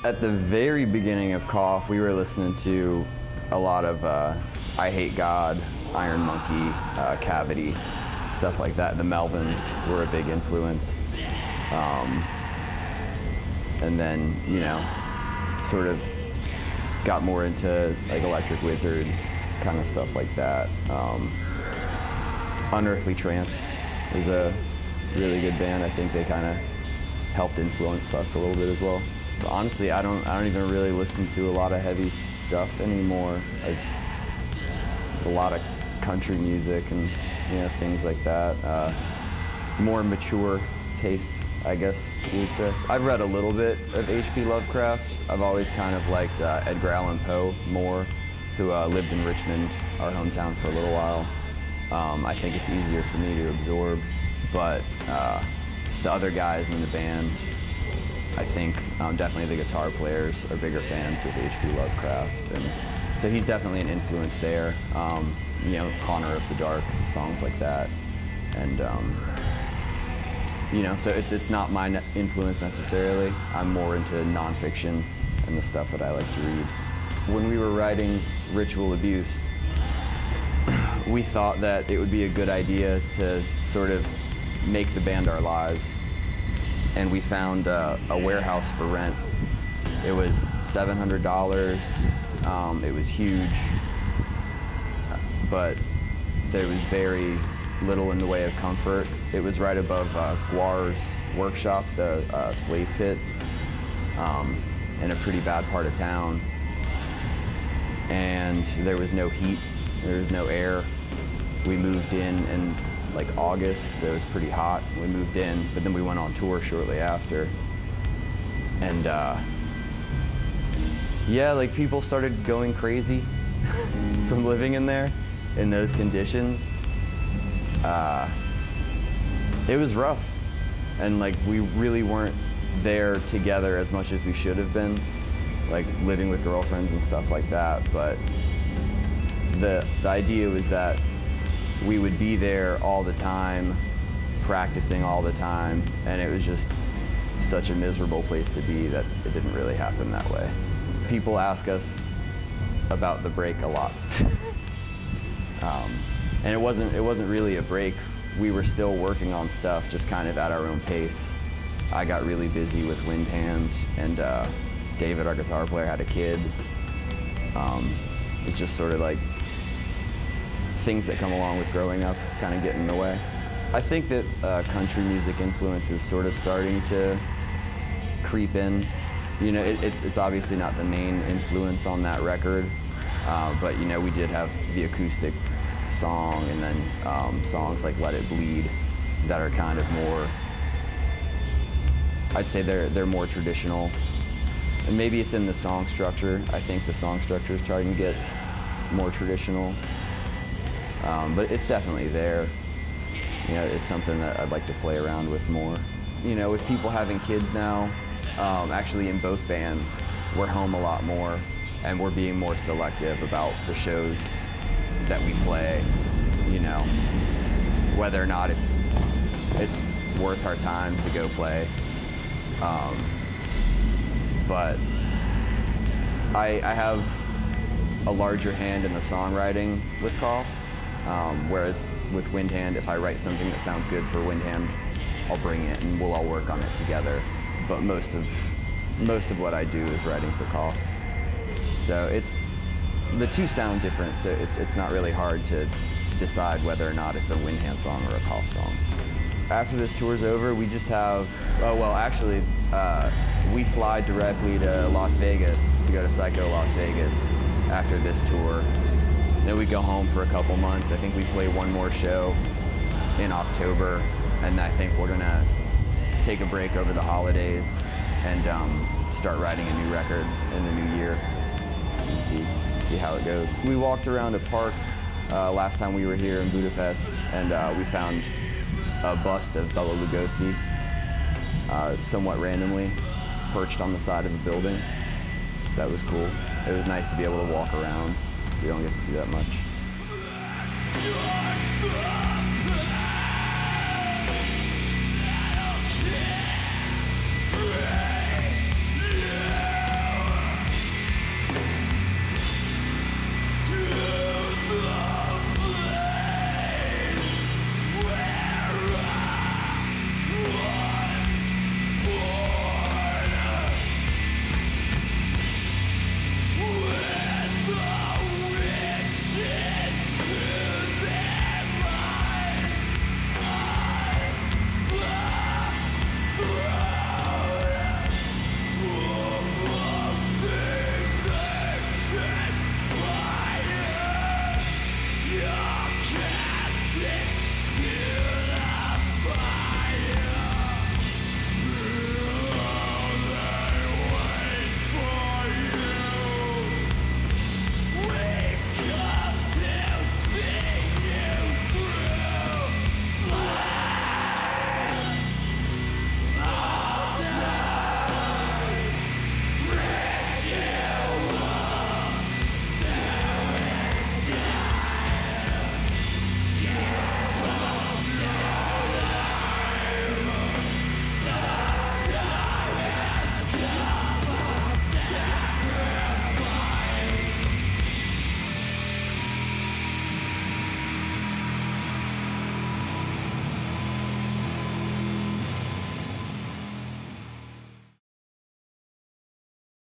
At the very beginning of Cough, we were listening to a lot of I Hate God, Iron Monkey, Cavity, stuff like that. The Melvins were a big influence. And then, you know, sort of got more into like Electric Wizard, kind of stuff like that. Unearthly Trance is a really good band. I think they kind of helped influence us a little bit as well. But honestly, I don't even really listen to a lot of heavy stuff anymore. It's a lot of country music and, you know, things like that. More mature tastes, I guess you would say. I've read a little bit of H.P. Lovecraft. I've always kind of liked Edgar Allan Poe more, who lived in Richmond, our hometown, for a little while. I think it's easier for me to absorb, but the other guys in the band, I think definitely the guitar players are bigger fans of H.P. Lovecraft, and so he's definitely an influence there. You know, Honor of the Dark, songs like that, and you know, so it's not my influence necessarily. I'm more into nonfiction and the stuff that I like to read. When we were writing Ritual Abuse, we thought that it would be a good idea to sort of make the band our lives. And we found a warehouse for rent. It was $700. It was huge, but there was very little in the way of comfort. It was right above Guar's workshop, the slave pit, in a pretty bad part of town. And there was no heat, there was no air. We moved in like August, so it was pretty hot. We moved in, but then we went on tour shortly after. And yeah, like people started going crazy from living in there in those conditions. It was rough, and like we really weren't there together as much as we should have been, like living with girlfriends and stuff like that. But the idea was that we would be there all the time, practicing all the time, and it was just such a miserable place to be that it didn't really happen that way. People ask us about the break a lot. And it wasn't really a break. We were still working on stuff, just kind of at our own pace. I got really busy with Wind Hand, and David, our guitar player, had a kid. It's just sort of like things that come along with growing up kind of get in the way. I think that country music influence is sort of starting to creep in. You know, it's obviously not the main influence on that record, but you know, we did have the acoustic song, and then songs like Let It Bleed that are kind of more, I'd say they're more traditional. And maybe it's in the song structure. I think the song structure is starting to get more traditional. But it's definitely there. You know, it's something that I'd like to play around with more. You know, with people having kids now, actually in both bands, we're home a lot more, and we're being more selective about the shows that we play, you know, whether or not it's worth our time to go play. But I have a larger hand in the songwriting with Cough, whereas with Wind Hand, if I write something that sounds good for Wind Hand, I'll bring it and we'll all work on it together. But most of what I do is writing for Cough. So the two sound different, so it's not really hard to decide whether or not it's a Wind Hand song or a Cough song. After this tour's over, we just have, oh well, actually, we fly directly to Las Vegas to go to Psycho Las Vegas after this tour. Then we go home for a couple months. I think we play one more show in October, and I think we're gonna take a break over the holidays and start writing a new record in the new year and see how it goes. We walked around a park last time we were here in Budapest, and we found a bust of Bela Lugosi, somewhat randomly, perched on the side of a building. So that was cool. It was nice to be able to walk around. We don't get to do that much.